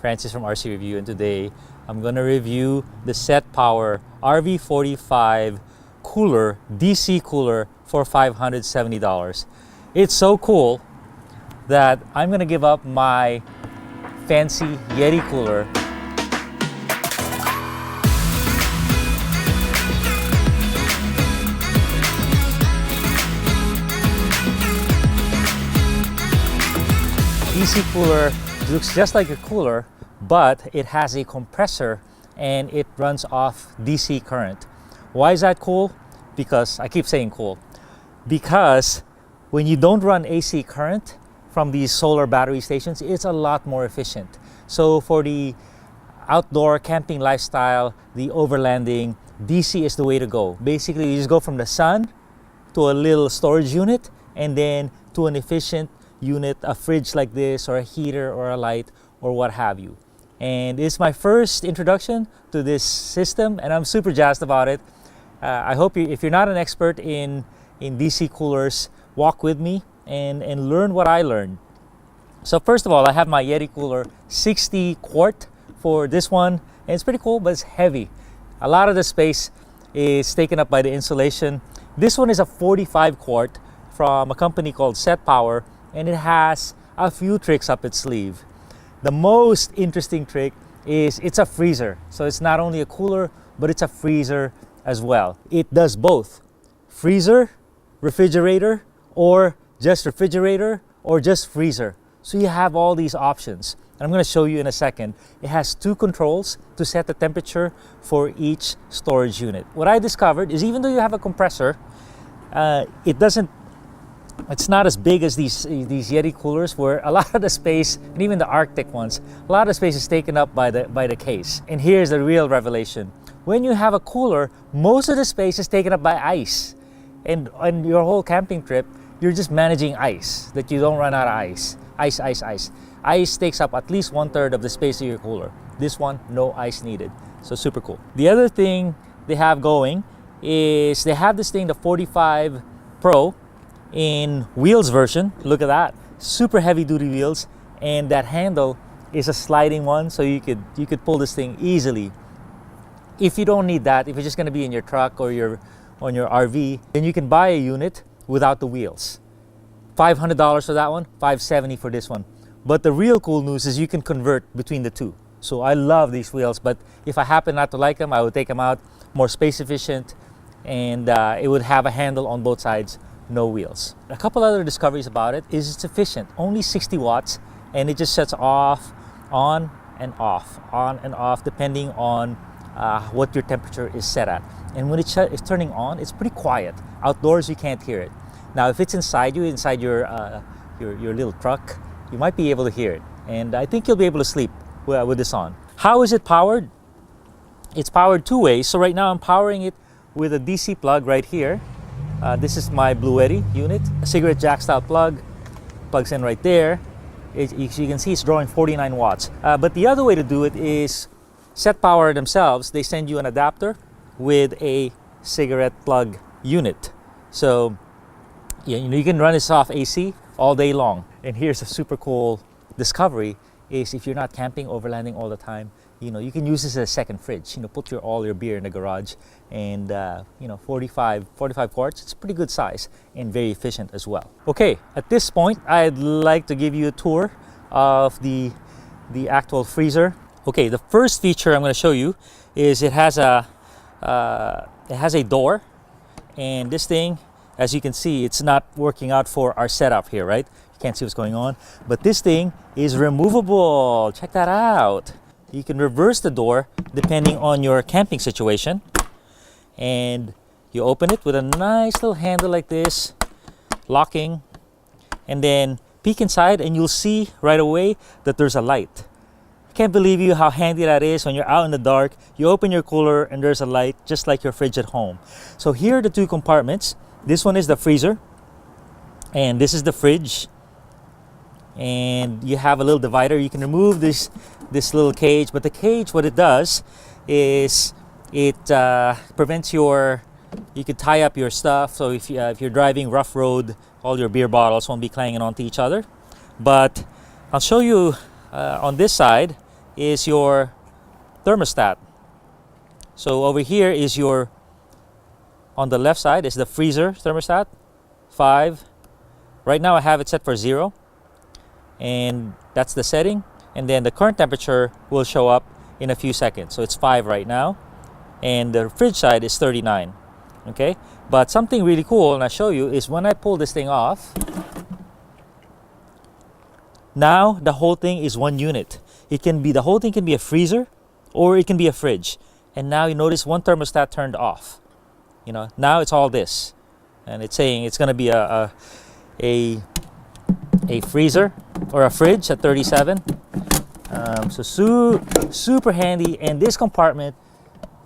Francis from RC Review, and today I'm going to review the Setpower RV45 cooler, DC cooler for $570. It's so cool that I'm going to give up my fancy Yeti cooler DC cooler. Looks just like a cooler, but it has a compressor and it runs off DC current. Why is that cool? Because I keep saying cool. Because when you don't run AC current from these solar battery stations, it's a lot more efficient. So for the outdoor camping lifestyle, the overlanding, DC is the way to go. Basically, you just go from the sun to a little storage unit and then to an efficient unit, a fridge like this, or a heater, or a light, or what have you. And it's my first introduction to this system, and I'm super jazzed about it. I hope if you're not an expert in DC coolers, walk with me and learn what I learned. So first of all, I have my Yeti cooler, 60 quart for this one, and it's pretty cool, but it's heavy. A lot of the space is taken up by the insulation. This one is a 45 quart from a company called Setpower, and it has a few tricks up its sleeve. The most interesting trick is it's a freezer. So it's not only a cooler, but it's a freezer as well. It does both freezer, refrigerator, or just refrigerator, or just freezer. So you have all these options. And I'm going to show you in a second. It has two controls to set the temperature for each storage unit. What I discovered is even though you have a compressor, it's not as big as these Yeti coolers, where a lot of the space, and even the Arctic ones, a lot of the space is taken up by the case. And here's the real revelation. When you have a cooler, most of the space is taken up by ice. And on your whole camping trip, you're just managing ice, that you don't run out of ice. Ice. Ice takes up at least 1/3 of the space of your cooler. This one, no ice needed. So super cool. The other thing they have going is they have this thing, the 45 Pro, in wheels version. Look at that, super heavy duty wheels, and that handle is a sliding one, so you could pull this thing easily. If you don't need that, if you're just going to be in your truck or on your RV, then you can buy a unit without the wheels. $500 for that one, $570 for this one. But the real cool news is you can convert between the two. So I love these wheels, but if I happen not to like them, I would take them out. More space efficient, and it would have a handle on both sides, no wheels. A couple other discoveries about it is it's efficient, only 60 watts, and it just sets off, on and off, depending on what your temperature is set at. And when it's turning on, it's pretty quiet. Outdoors, you can't hear it. Now, if it's inside your little truck, you might be able to hear it, and I think you'll be able to sleep with this on. How is it powered? It's powered two ways. So right now, I'm powering it with a DC plug right here. This is my Blue Yeti unit, a cigarette jack style plug, plugs in right there. As you can see, it's drawing 49 watts. But the other way to do it is Setpower themselves. They send you an adapter with a cigarette plug unit. So you can run this off AC all day long. And here's a super cool discovery is if you're not camping, overlanding all the time, you can use this as a second fridge. Put all your beer in the garage, and 45 quarts. It's a pretty good size and very efficient as well. Okay, at this point, I'd like to give you a tour of the actual freezer. Okay, the first feature I'm going to show you is it has a door, and this thing, as you can see, it's not working out for our setup here, right? You can't see what's going on, but this thing is removable. Check that out. You can reverse the door depending on your camping situation, and you open it with a nice little handle like this, locking, and then peek inside and you'll see right away that there's a light. I can't believe how handy that is when you're out in the dark. You open your cooler and there's a light, just like your fridge at home. So here are the two compartments. This one is the freezer, and this is the fridge. And you have a little divider. You can remove this little cage, but the cage, what it does is it prevents you could tie up your stuff. So if you're driving rough road, all your beer bottles won't be clanging onto each other. But I'll show you on this side, is your thermostat. So over here is your, on the left side is the freezer thermostat, 5. Right now I have it set for 0, and that's the setting. And then the current temperature will show up in a few seconds. So it's 5 right now, and the fridge side is 39. Okay, but something really cool, and I'll show you, is when I pull this thing off, now the whole thing is one unit. It can be, the whole thing can be a freezer or it can be a fridge. And now you notice one thermostat turned off. You know, now it's all this, and it's saying it's going to be a freezer or a fridge at 37. So super handy. And this compartment,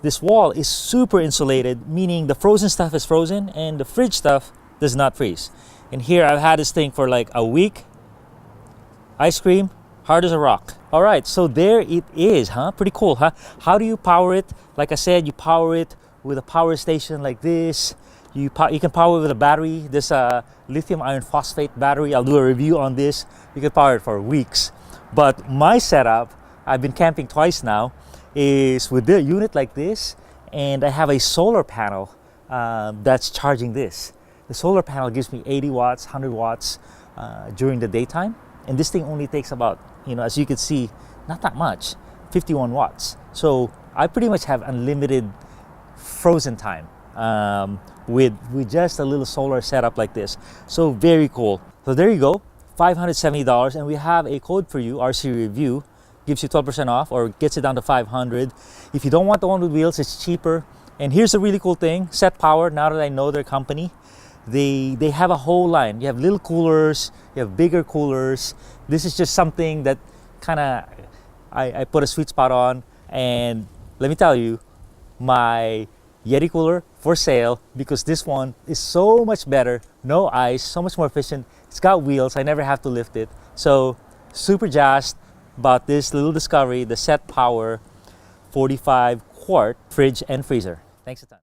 this wall is super insulated, meaning the frozen stuff is frozen and the fridge stuff does not freeze. And here I've had this thing for like a week. Ice cream, hard as a rock. All right, so there it is, huh? Pretty cool, huh? How do you power it? Like I said, you power it with a power station like this. You can power it with a battery, this lithium iron phosphate battery. I'll do a review on this. You can power it for weeks. But my setup, I've been camping twice now, is with the unit like this, and I have a solar panel that's charging this. The solar panel gives me 80 watts, 100 watts during the daytime, and this thing only takes about, you know, as you can see, not that much, 51 watts. So I pretty much have unlimited frozen time with just a little solar setup like this. So very cool. So there you go, $570, and we have a code for you, RC Review. Gives you 12% off or gets it down to 500. If you don't want the one with wheels, it's cheaper. And here's the really cool thing, Setpower, now that I know their company, they have a whole line. You have little coolers, you have bigger coolers. This is just something that kind of I put a sweet spot on. And let me tell you, my Yeti cooler for sale, because this one is so much better, no ice, so much more efficient. It's got wheels, I never have to lift it. So super jazzed about this little discovery, the Setpower 45 quart fridge and freezer. Thanks a ton.